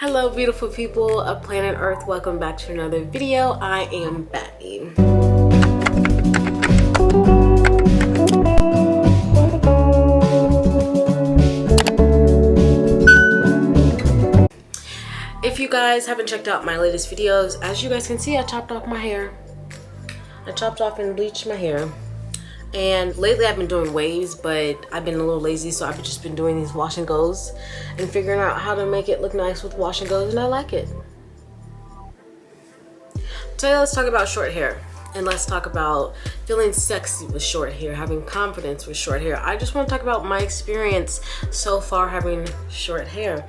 Hello beautiful people of planet Earth, welcome back to another video. I am Batty. If you guys haven't checked out my latest videos, as you guys can see, I chopped off my hair. I chopped off and bleached my hair. And lately I've been doing waves, but I've been a little lazy, so I've just been doing these wash and goes and figuring out how to make it look nice with wash and goes, and I like it. Today let's talk about short hair, and let's talk about feeling sexy with short hair, having confidence with short hair. I just want to talk about my experience so far having short hair.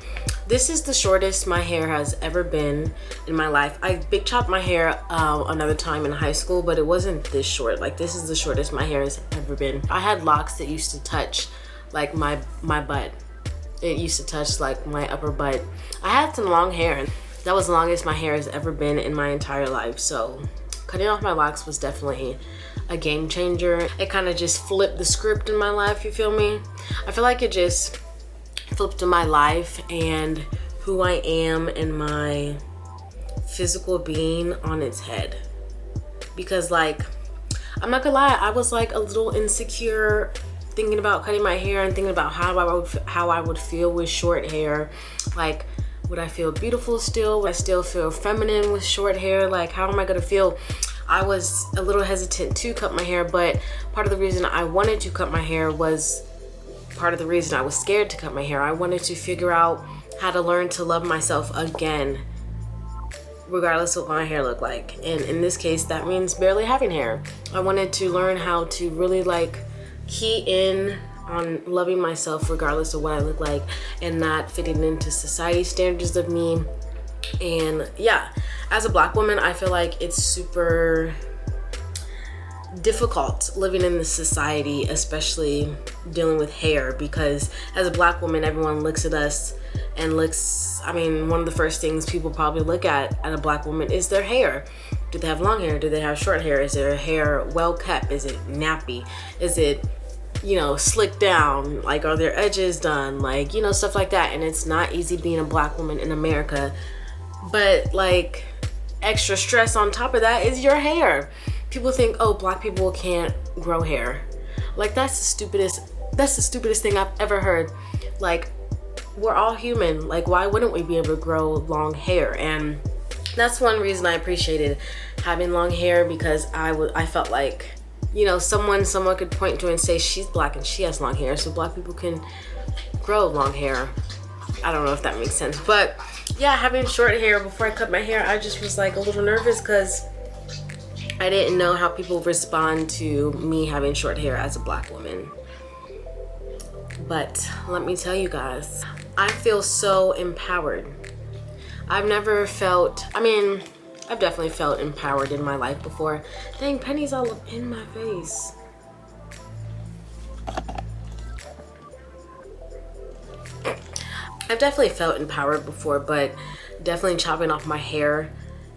This is the shortest my hair has ever been in my life. I big chopped my hair another time in high school, but it wasn't this short. Like, this is the shortest my hair has ever been. I had locks that used to touch like my butt. It used to touch like my upper butt. I had some long hair. That was the longest my hair has ever been in my entire life. So cutting off my locks was definitely a game changer. It kind of just flipped the script in my life, you feel me? I feel like it just flipped to my life and who I am and my physical being on its head. Because, like, I'm not gonna lie, I was like a little insecure thinking about cutting my hair and thinking about how I would feel with short hair. Like, would I feel beautiful still? Would I still feel feminine with short hair? Like, how am I gonna feel? I was a little hesitant to cut my hair, but part of the reason I wanted to cut my hair was part of the reason I was scared to cut my hair. I wanted to figure out how to learn to love myself again, regardless of what my hair looked like. And in this case, that means barely having hair. I wanted to learn how to really like key in on loving myself regardless of what I look like and not fitting into society standards of me. And yeah, as a Black woman, I feel like it's super difficult living in this society, especially dealing with hair, because as a Black woman, everyone looks at us and one of the first things people probably look at a Black woman is their hair. Do they have long hair? Do they have short hair? Is their hair well kept? Is it nappy? Is it, you know, slicked down? Like, are their edges done? Like, you know, stuff like that. And it's not easy being a Black woman in America, but like extra stress on top of that is your hair. People think, oh, Black people can't grow hair. Like, that's the stupidest thing I've ever heard. Like, we're all human. Like, why wouldn't we be able to grow long hair? And that's one reason I appreciated having long hair, because I felt like, you know, someone could point to and say she's Black and she has long hair, so Black people can grow long hair. I don't know if that makes sense, but yeah, having short hair before I cut my hair, I just was like a little nervous because I didn't know how people respond to me having short hair as a Black woman. But let me tell you guys, I feel so empowered. I've never felt, I've definitely felt empowered in my life before. Dang, Penny's all up in my face. I've definitely felt empowered before, but definitely chopping off my hair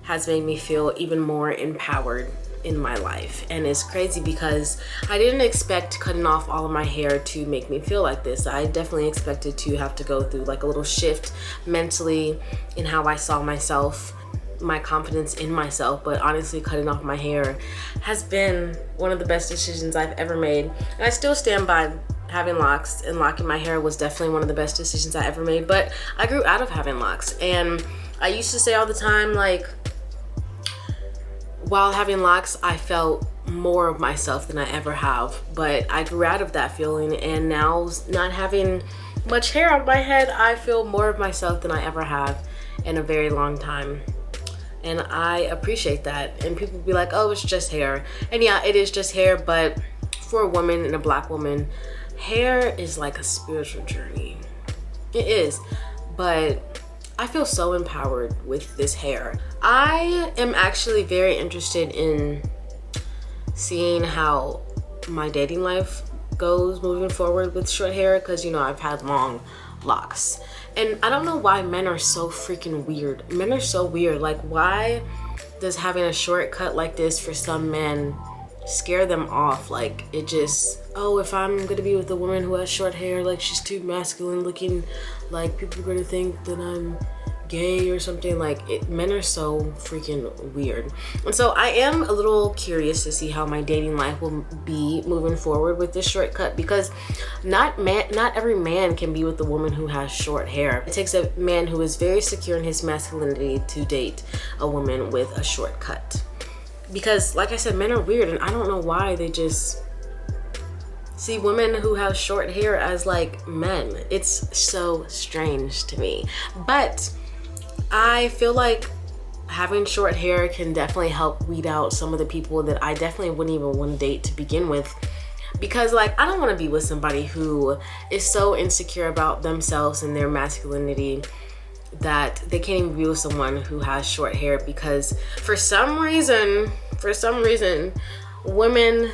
has made me feel even more empowered in my life. And it's crazy because I didn't expect cutting off all of my hair to make me feel like this. I definitely expected to have to go through like a little shift mentally in how I saw myself, my confidence in myself. But honestly, cutting off my hair has been one of the best decisions I've ever made. And I still stand by having locks, and locking my hair was definitely one of the best decisions I ever made. But I grew out of having locks, and I used to say all the time, like, while having locks, I felt more of myself than I ever have. But I grew out of that feeling, and now not having much hair on my head, I feel more of myself than I ever have in a very long time. And I appreciate that. And people be like, oh, it's just hair. And yeah, it is just hair, but for a woman and a Black woman, hair is like a spiritual journey. It is. But I feel so empowered with this hair. I am actually very interested in seeing how my dating life goes moving forward with short hair, because, you know, I've had long locks. And I don't know why men are so freaking weird. Men are so weird. Like, why does having a short cut like this for some men scare them off? Like, it just, oh, if I'm gonna be with a woman who has short hair, like, she's too masculine looking, like, people are gonna think that I'm gay or something. Like men are so freaking weird. And so I am a little curious to see how my dating life will be moving forward with this shortcut, because not every man can be with a woman who has short hair. It takes a man who is very secure in his masculinity to date a woman with a shortcut, because like I said, men are weird, and I don't know why they just see women who have short hair as like men. It's so strange to me. But I feel like having short hair can definitely help weed out some of the people that I definitely wouldn't even want to date to begin with, because like I don't want to be with somebody who is so insecure about themselves and their masculinity that they can't even be with someone who has short hair, because for some reason women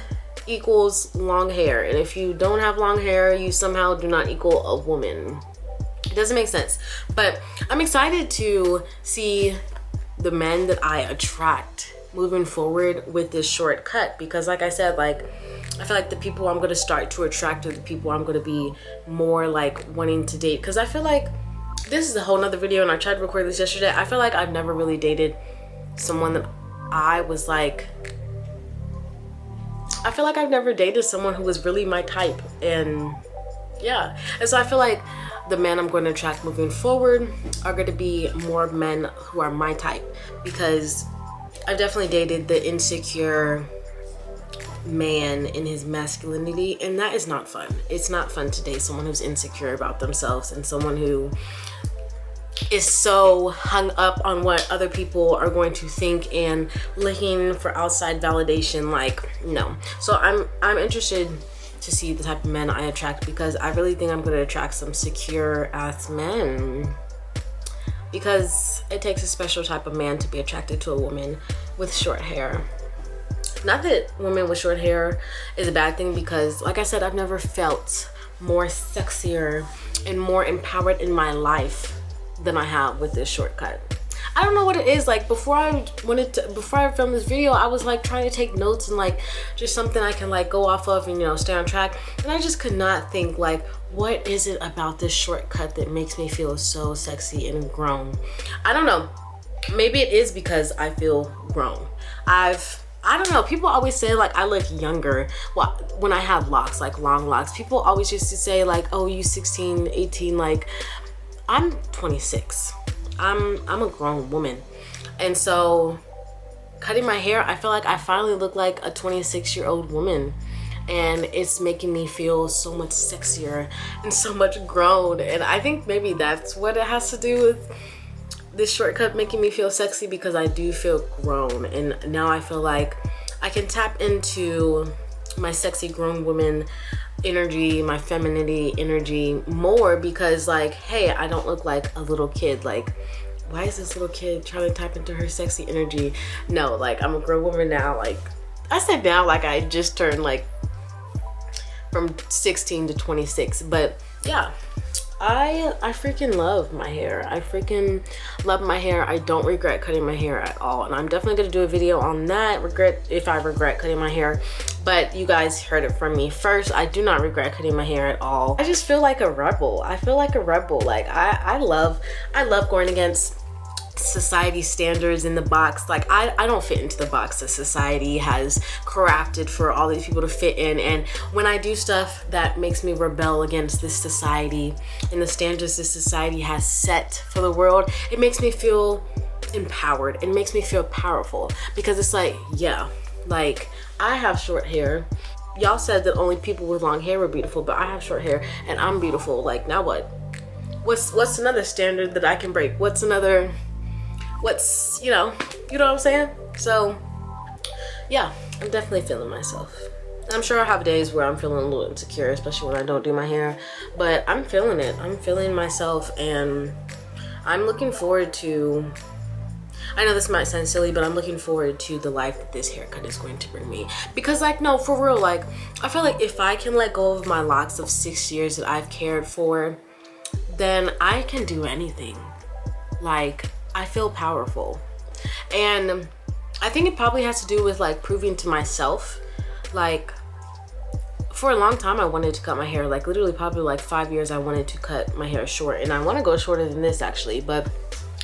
equals long hair, and if you don't have long hair, you somehow do not equal a woman. It doesn't make sense. But I'm excited to see the men that I attract moving forward with this shortcut, because like I said, like I feel like the people I'm going to start to attract are the people I'm going to be more like wanting to date. Because I feel like this is a whole nother video, and I tried to record this yesterday. I feel like I've never really dated someone that I was like, I feel like I've never dated someone who was really my type. And yeah, and so I feel like the men I'm going to attract moving forward are going to be more men who are my type, because I've definitely dated the insecure man in his masculinity, and that is not fun. It's not fun to date someone who's insecure about themselves and someone who is so hung up on what other people are going to think and looking for outside validation. Like, no. So I'm interested to see the type of men I attract, because I really think I'm going to attract some secure ass men, because it takes a special type of man to be attracted to a woman with short hair. Not that women with short hair is a bad thing, because like I said, I've never felt more sexier and more empowered in my life than I have with this shortcut. I don't know what it is. Like before I filmed this video, I was like trying to take notes and like just something I can like go off of and, you know, stay on track. And I just could not think like, what is it about this shortcut that makes me feel so sexy and grown? I don't know. Maybe it is because I feel grown. I don't know. People always say like I look younger when I have locks, like long locks. People always used to say like, oh, you 16, 18, like I'm 26. I'm a grown woman. And so cutting my hair, I feel like I finally look like a 26-year-old woman, and it's making me feel so much sexier and so much grown. And I think maybe that's what it has to do with this shortcut making me feel sexy, because I do feel grown, and now I feel like I can tap into my sexy grown woman energy, my femininity energy more, because like, hey, I don't look like a little kid. Like, why is this little kid trying to tap into her sexy energy? No, like I'm a grown woman now. Like I said now, like I just turned like from 16 to 26, but yeah, I freaking love my hair. I freaking love my hair. I don't regret cutting my hair at all. And I'm definitely going to do a video on that, if I regret cutting my hair. But you guys heard it from me first. I do not regret cutting my hair at all. I just feel like a rebel. I feel like a rebel. Like I love going against society standards in the box. Like I don't fit into the box that society has crafted for all these people to fit in. And when I do stuff that makes me rebel against this society and the standards this society has set for the world, it makes me feel empowered. It makes me feel powerful, because it's like, yeah, like I have short hair. Y'all said that only people with long hair were beautiful, but I have short hair and I'm beautiful. Like now what? What's another standard that I can break? What's, you know what I'm saying? So yeah, I'm definitely feeling myself. I'm sure I have days where I'm feeling a little insecure, especially when I don't do my hair, but I'm feeling it. I'm feeling myself, and I'm looking forward to, I know this might sound silly, but I'm looking forward to the life that this haircut is going to bring me. Because like, no, for real, like I feel like if I can let go of my locks of 6 years that I've cared for, then I can do anything. Like I feel powerful. And I think it probably has to do with like proving to myself, like for a long time I wanted to cut my hair, like literally probably like 5 years I wanted to cut my hair short, and I want to go shorter than this actually, but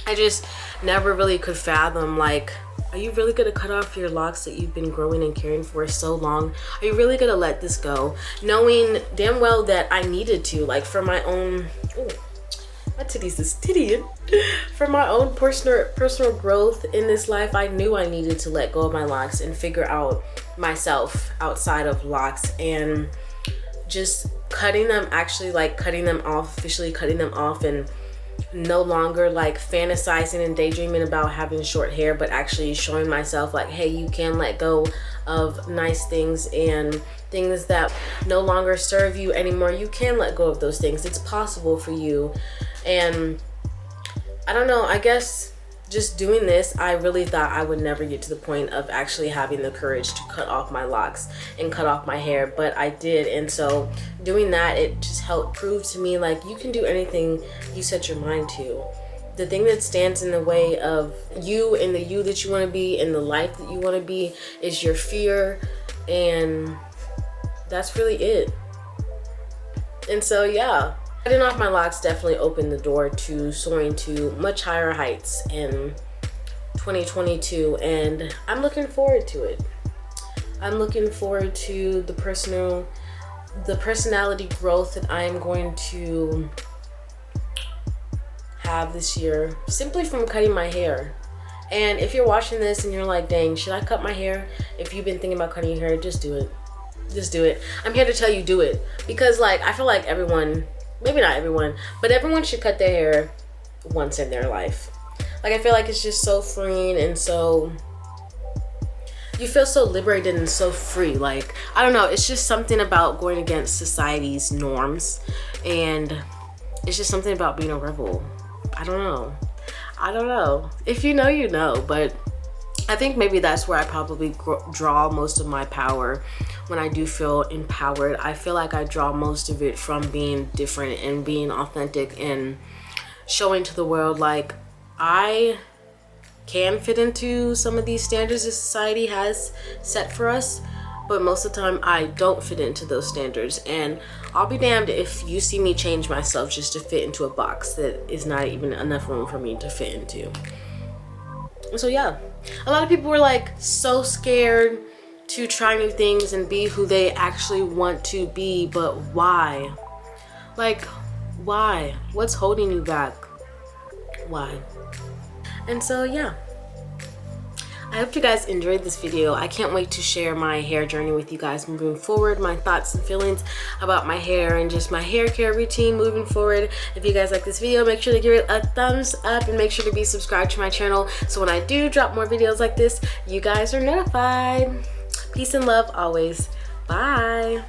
I just never really could fathom, like, are you really gonna cut off your locks that you've been growing and caring for so long? Are you really gonna let this go? Knowing damn well that I needed to, like, for my own, ooh, my titties is tittying. For my own personal growth in this life, I knew I needed to let go of my locks and figure out myself outside of locks, and just cutting them, actually like cutting them off, officially cutting them off, and no longer like fantasizing and daydreaming about having short hair, but actually showing myself like, hey, you can let go of nice things and things that no longer serve you anymore. You can let go of those things. It's possible for you. And I don't know, I guess just doing this, I really thought I would never get to the point of actually having the courage to cut off my locks and cut off my hair, but I did. And so doing that, it just helped prove to me, like, you can do anything you set your mind to. The thing that stands in the way of you and the you that you want to be and the life that you want to be is your fear, and that's really it. And so yeah, cutting off my locks definitely opened the door to soaring to much higher heights in 2022, and I'm looking forward to it. I'm looking forward to the personality growth that I am going to have this year, simply from cutting my hair. And if you're watching this and you're like, dang, should I cut my hair? If you've been thinking about cutting your hair, just do it. Just do it. I'm here to tell you, do it. Because like, I feel like everyone, maybe not everyone, but everyone should cut their hair once in their life. Like, I feel like it's just so freeing, and so you feel so liberated and so free. Like, I don't know, it's just something about going against society's norms, and it's just something about being a rebel. I don't know. If you know, you know. But I think maybe that's where I probably draw most of my power. When I do feel empowered, I feel like I draw most of it from being different and being authentic and showing to the world, like, I can fit into some of these standards that society has set for us, but most of the time I don't fit into those standards. And I'll be damned if you see me change myself just to fit into a box that is not even enough room for me to fit into. So yeah, a lot of people were like so scared to try new things and be who they actually want to be, but why? Like, why? What's holding you back? Why? And so yeah, I hope you guys enjoyed this video. I can't wait to share my hair journey with you guys moving forward, my thoughts and feelings about my hair and just my hair care routine moving forward. If you guys like this video, make sure to give it a thumbs up and make sure to be subscribed to my channel, so when I do drop more videos like this, you guys are notified. Peace and love always. Bye.